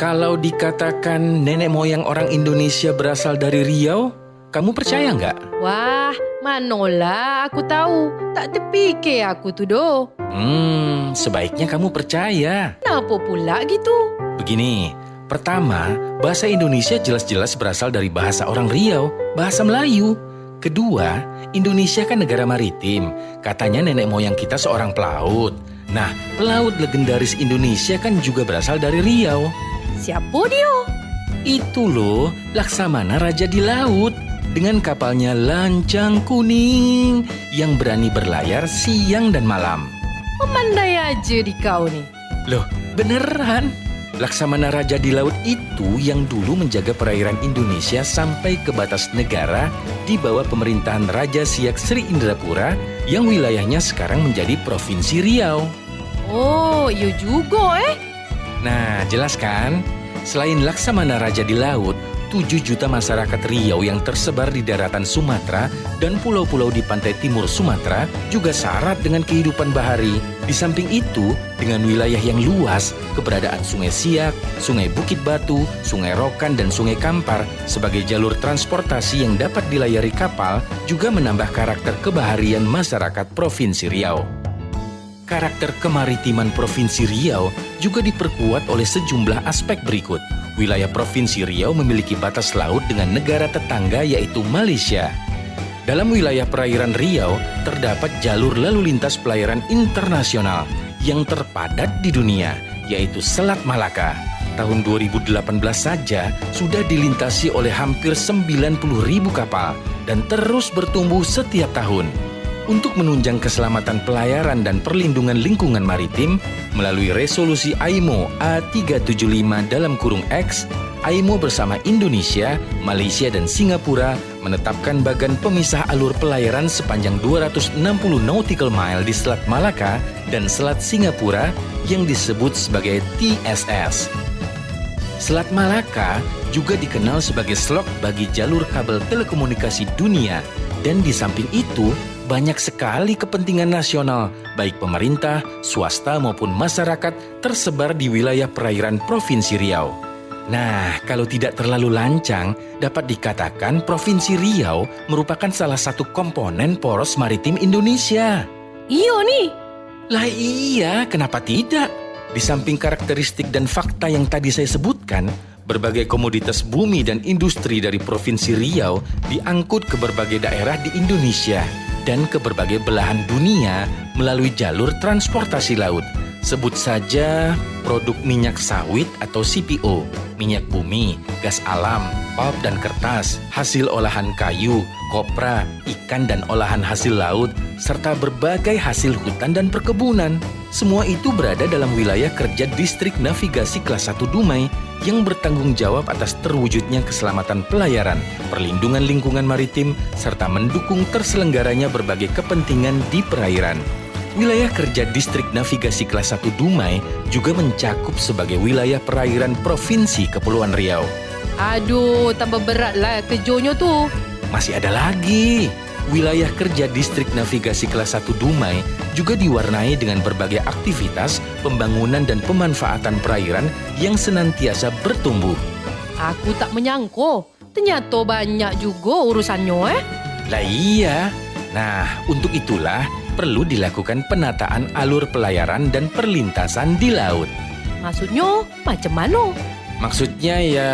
Kalau dikatakan nenek moyang orang Indonesia berasal dari Riau, kamu percaya nggak? Wah, manolah aku tahu. Tak terfikir aku tu doh. Sebaiknya kamu percaya. Kenapa pula gitu? Begini, pertama, bahasa Indonesia jelas-jelas berasal dari bahasa orang Riau, bahasa Melayu. Kedua, Indonesia kan negara maritim. Katanya nenek moyang kita seorang pelaut. Nah, pelaut legendaris Indonesia kan juga berasal dari Riau. Siapa dia? Itu loh, Laksamana Raja di Laut. Dengan kapalnya Lancang Kuning yang berani berlayar siang dan malam. Memandai aja di kau ni. Loh, beneran? Laksamana Raja di Laut itu yang dulu menjaga perairan Indonesia sampai ke batas negara di bawah pemerintahan Raja Siak Sri Indrapura yang wilayahnya sekarang menjadi Provinsi Riau. Oh, iya juga Nah, jelas kan? Selain Laksamana Raja di Laut, 7 juta masyarakat Riau yang tersebar di daratan Sumatera dan pulau-pulau di pantai timur Sumatera juga syarat dengan kehidupan bahari. Di samping itu, dengan wilayah yang luas, keberadaan Sungai Siak, Sungai Bukit Batu, Sungai Rokan, dan Sungai Kampar sebagai jalur transportasi yang dapat dilayari kapal juga menambah karakter kebaharian masyarakat Provinsi Riau. Karakter kemaritiman Provinsi Riau juga diperkuat oleh sejumlah aspek berikut. Wilayah Provinsi Riau memiliki batas laut dengan negara tetangga yaitu Malaysia. Dalam wilayah perairan Riau terdapat jalur lalu lintas pelayaran internasional yang terpadat di dunia, yaitu Selat Malaka. Tahun 2018 saja sudah dilintasi oleh hampir 90.000 kapal dan terus bertumbuh setiap tahun. Untuk menunjang keselamatan pelayaran dan perlindungan lingkungan maritim, melalui resolusi IMO A375(X), IMO bersama Indonesia, Malaysia, dan Singapura menetapkan bagan pemisah alur pelayaran sepanjang 260 nautical mile di Selat Malaka dan Selat Singapura yang disebut sebagai TSS. Selat Malaka juga dikenal sebagai slot bagi jalur kabel telekomunikasi dunia, dan di samping itu, banyak sekali kepentingan nasional, baik pemerintah, swasta maupun masyarakat tersebar di wilayah perairan Provinsi Riau. Nah, kalau tidak terlalu lancang, dapat dikatakan Provinsi Riau merupakan salah satu komponen poros maritim Indonesia. Iya nih. Lah iya, kenapa tidak? Di samping karakteristik dan fakta yang tadi saya sebutkan, berbagai komoditas bumi dan industri dari Provinsi Riau diangkut ke berbagai daerah di Indonesia dan ke berbagai belahan dunia melalui jalur transportasi laut. Sebut saja produk minyak sawit atau CPO, minyak bumi, gas alam, pulp dan kertas, hasil olahan kayu, kopra, ikan dan olahan hasil laut, serta berbagai hasil hutan dan perkebunan. Semua itu berada dalam wilayah kerja Distrik Navigasi Kelas 1 Dumai yang bertanggung jawab atas terwujudnya keselamatan pelayaran, perlindungan lingkungan maritim, serta mendukung terselenggaranya berbagai kepentingan di perairan. Wilayah kerja Distrik Navigasi Kelas 1 Dumai juga mencakup sebagai wilayah perairan Provinsi Kepulauan Riau. Aduh, tambah berat lah kerjanya tu. Masih ada lagi. Wilayah kerja Distrik Navigasi Kelas 1 Dumai juga diwarnai dengan berbagai aktivitas pembangunan dan pemanfaatan perairan yang senantiasa bertumbuh. Aku tak menyangka, ternyata banyak juga urusannya Lah iya. Nah, untuk itulah perlu dilakukan penataan alur pelayaran dan perlintasan di laut. Maksudnya macam mana? Maksudnya ya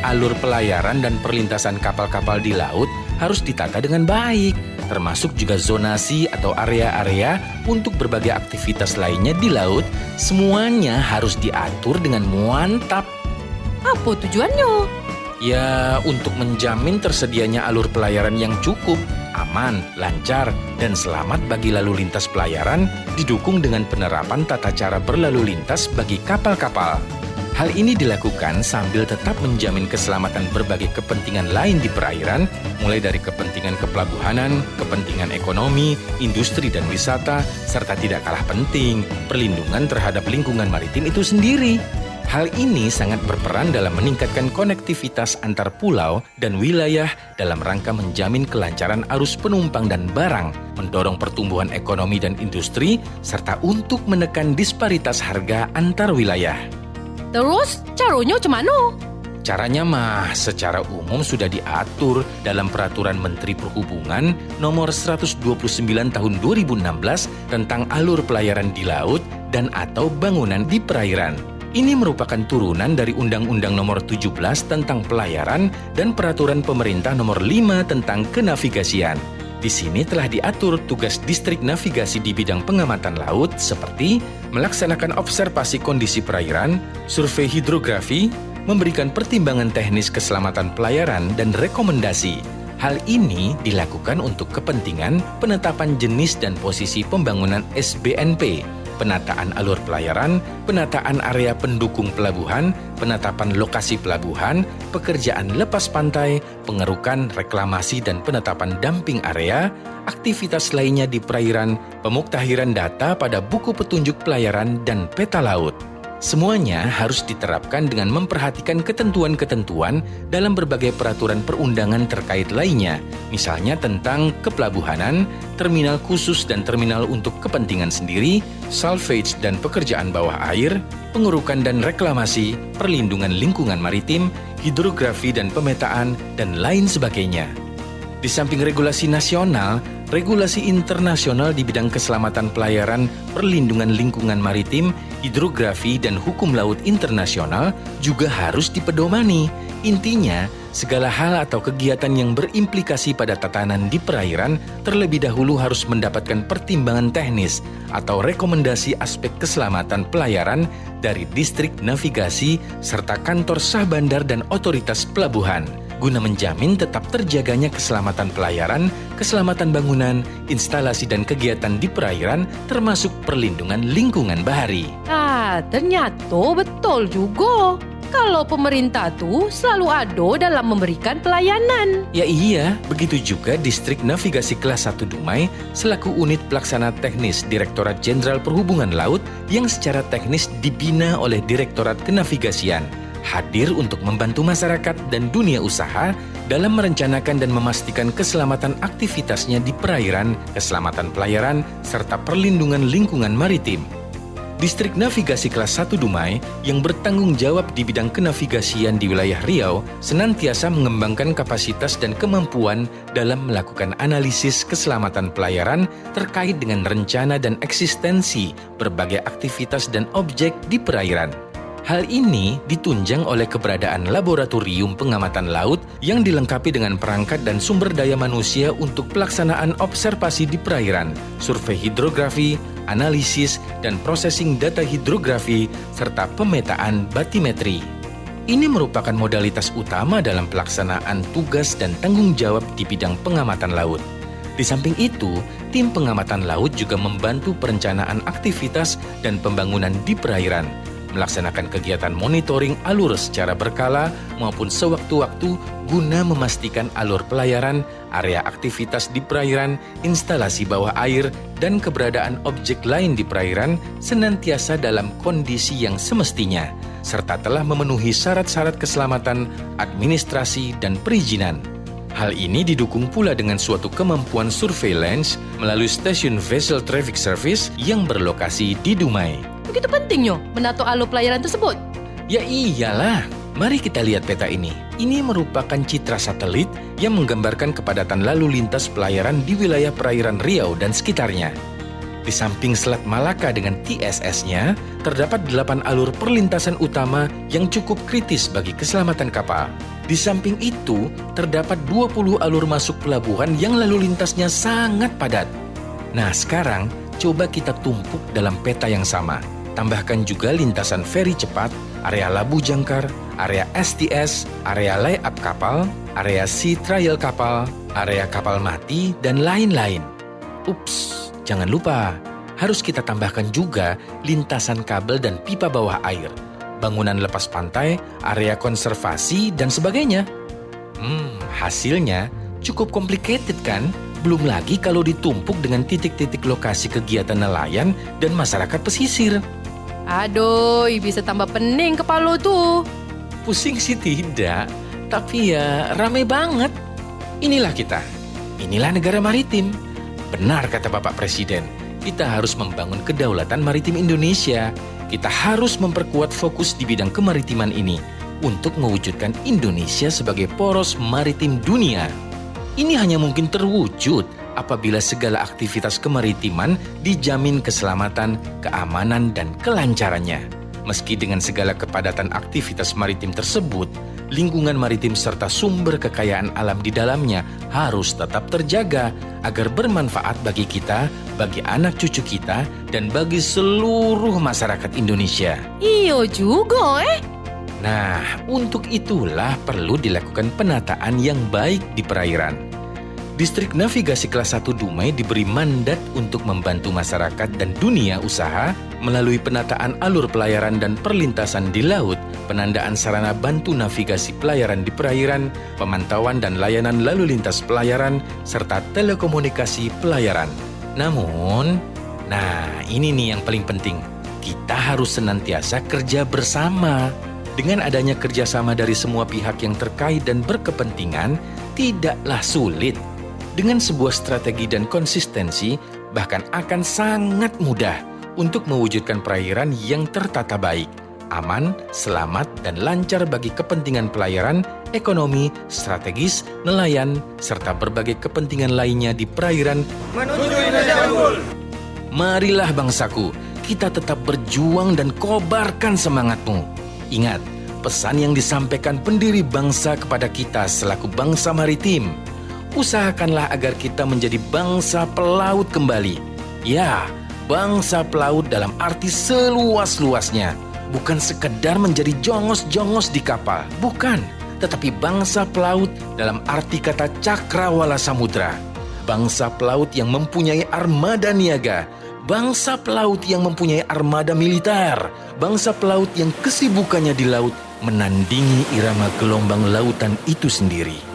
alur pelayaran dan perlintasan kapal-kapal di laut harus ditata dengan baik, termasuk juga zonasi atau area-area untuk berbagai aktivitas lainnya di laut. Semuanya harus diatur dengan mantap. Apa tujuannya? Ya, untuk menjamin tersedianya alur pelayaran yang cukup, aman, lancar, dan selamat bagi lalu lintas pelayaran, didukung dengan penerapan tata cara berlalu lintas bagi kapal-kapal. Hal ini dilakukan sambil tetap menjamin keselamatan berbagai kepentingan lain di perairan, mulai dari kepentingan kepelabuhanan, kepentingan ekonomi, industri dan wisata, serta tidak kalah penting, perlindungan terhadap lingkungan maritim itu sendiri. Hal ini sangat berperan dalam meningkatkan konektivitas antar pulau dan wilayah dalam rangka menjamin kelancaran arus penumpang dan barang, mendorong pertumbuhan ekonomi dan industri, serta untuk menekan disparitas harga antar wilayah. Terus caranya macam mana? Caranya mah secara umum sudah diatur dalam Peraturan Menteri Perhubungan Nomor 129 Tahun 2016 tentang alur pelayaran di laut dan atau bangunan di perairan. Ini merupakan turunan dari Undang-Undang Nomor 17 tentang pelayaran dan Peraturan Pemerintah Nomor 5 tentang kenavigasian. Di sini telah diatur tugas distrik navigasi di bidang pengamatan laut seperti melaksanakan observasi kondisi perairan, survei hidrografi, memberikan pertimbangan teknis keselamatan pelayaran dan rekomendasi. Hal ini dilakukan untuk kepentingan penetapan jenis dan posisi pembangunan SBNP, penataan alur pelayaran, penataan area pendukung pelabuhan, penetapan lokasi pelabuhan, pekerjaan lepas pantai, pengerukan, reklamasi dan penetapan dumping area, aktivitas lainnya di perairan, pemuktahiran data pada buku petunjuk pelayaran dan peta laut. Semuanya harus diterapkan dengan memperhatikan ketentuan-ketentuan dalam berbagai peraturan perundangan terkait lainnya, misalnya tentang kepelabuhanan, terminal khusus dan terminal untuk kepentingan sendiri, salvage dan pekerjaan bawah air, pengurukan dan reklamasi, perlindungan lingkungan maritim, hidrografi dan pemetaan, dan lain sebagainya. Di samping regulasi nasional, regulasi internasional di bidang keselamatan pelayaran, perlindungan lingkungan maritim, hidrografi, dan hukum laut internasional juga harus dipedomani. Intinya, segala hal atau kegiatan yang berimplikasi pada tatanan di perairan terlebih dahulu harus mendapatkan pertimbangan teknis atau rekomendasi aspek keselamatan pelayaran dari distrik navigasi serta kantor sah bandar dan otoritas pelabuhan, guna menjamin tetap terjaganya keselamatan pelayaran, keselamatan bangunan, instalasi dan kegiatan di perairan, termasuk perlindungan lingkungan bahari. Ternyata betul juga. Kalau pemerintah tuh selalu ada dalam memberikan pelayanan. Ya iya, begitu juga Distrik Navigasi Kelas 1 Dumai selaku unit pelaksana teknis Direktorat Jenderal Perhubungan Laut yang secara teknis dibina oleh Direktorat Kenavigasian, hadir untuk membantu masyarakat dan dunia usaha dalam merencanakan dan memastikan keselamatan aktivitasnya di perairan, keselamatan pelayaran, serta perlindungan lingkungan maritim. Distrik Navigasi Kelas 1 Dumai yang bertanggung jawab di bidang kenavigasian di wilayah Riau senantiasa mengembangkan kapasitas dan kemampuan dalam melakukan analisis keselamatan pelayaran terkait dengan rencana dan eksistensi berbagai aktivitas dan objek di perairan. Hal ini ditunjang oleh keberadaan laboratorium pengamatan laut yang dilengkapi dengan perangkat dan sumber daya manusia untuk pelaksanaan observasi di perairan, survei hidrografi, analisis dan processing data hidrografi, serta pemetaan batimetri. Ini merupakan modalitas utama dalam pelaksanaan tugas dan tanggung jawab di bidang pengamatan laut. Di samping itu, tim pengamatan laut juga membantu perencanaan aktivitas dan pembangunan di perairan, melaksanakan kegiatan monitoring alur secara berkala maupun sewaktu-waktu guna memastikan alur pelayaran, area aktivitas di perairan, instalasi bawah air, dan keberadaan objek lain di perairan senantiasa dalam kondisi yang semestinya, serta telah memenuhi syarat-syarat keselamatan, administrasi, dan perizinan. Hal ini didukung pula dengan suatu kemampuan surveillance melalui stasiun Vessel Traffic Service yang berlokasi di Dumai. Begitu pentingnya menato alur pelayaran tersebut. Ya iyalah, mari kita lihat peta ini. Ini merupakan citra satelit yang menggambarkan kepadatan lalu lintas pelayaran di wilayah perairan Riau dan sekitarnya. Di samping Selat Malaka dengan TSS-nya, terdapat 8 alur perlintasan utama yang cukup kritis bagi keselamatan kapal. Di samping itu, terdapat 20 alur masuk pelabuhan yang lalu lintasnya sangat padat. Nah, sekarang coba kita tumpuk dalam peta yang sama. Tambahkan juga lintasan feri cepat, area labu jangkar, area STS, area lay-up kapal, area sea trial kapal, area kapal mati, dan lain-lain. Ups, jangan lupa, harus kita tambahkan juga lintasan kabel dan pipa bawah air, bangunan lepas pantai, area konservasi, dan sebagainya. Hasilnya cukup complicated kan? Belum lagi kalau ditumpuk dengan titik-titik lokasi kegiatan nelayan dan masyarakat pesisir. Aduh, bisa tambah pening kepala tuh. Pusing sih tidak, tapi ya ramai banget. Inilah kita, inilah negara maritim. Benar kata Bapak Presiden, kita harus membangun kedaulatan maritim Indonesia. kita harus memperkuat fokus di bidang kemaritiman ini untuk mewujudkan Indonesia sebagai poros maritim dunia. Ini hanya mungkin terwujud apabila segala aktivitas kemaritiman dijamin keselamatan, keamanan, dan kelancarannya. Meski dengan segala kepadatan aktivitas maritim tersebut, lingkungan maritim serta sumber kekayaan alam di dalamnya harus tetap terjaga agar bermanfaat bagi kita, bagi anak cucu kita, dan bagi seluruh masyarakat Indonesia. Iyo juga Nah, untuk itulah perlu dilakukan penataan yang baik di perairan. Distrik Navigasi Kelas 1 Dumai diberi mandat untuk membantu masyarakat dan dunia usaha melalui penataan alur pelayaran dan perlintasan di laut, penandaan sarana bantu navigasi pelayaran di perairan, pemantauan dan layanan lalu lintas pelayaran, serta telekomunikasi pelayaran. Namun, ini nih yang paling penting, kita harus senantiasa kerja bersama. Dengan adanya kerjasama dari semua pihak yang terkait dan berkepentingan, tidaklah sulit. Dengan sebuah strategi dan konsistensi, bahkan akan sangat mudah untuk mewujudkan perairan yang tertata baik, aman, selamat, dan lancar bagi kepentingan pelayaran, ekonomi, strategis, nelayan, serta berbagai kepentingan lainnya di perairan menuju Indonesia unggul. Marilah bangsaku, kita tetap berjuang dan kobarkan semangatmu. Ingat, pesan yang disampaikan pendiri bangsa kepada kita selaku bangsa maritim. Usahakanlah agar kita menjadi bangsa pelaut kembali. Ya, bangsa pelaut dalam arti seluas-luasnya. Bukan sekedar menjadi jongos-jongos di kapal, bukan. Tetapi bangsa pelaut dalam arti kata cakrawala samudra. Bangsa pelaut yang mempunyai armada niaga. Bangsa pelaut yang mempunyai armada militer. Bangsa pelaut yang kesibukannya di laut menandingi irama gelombang lautan itu sendiri.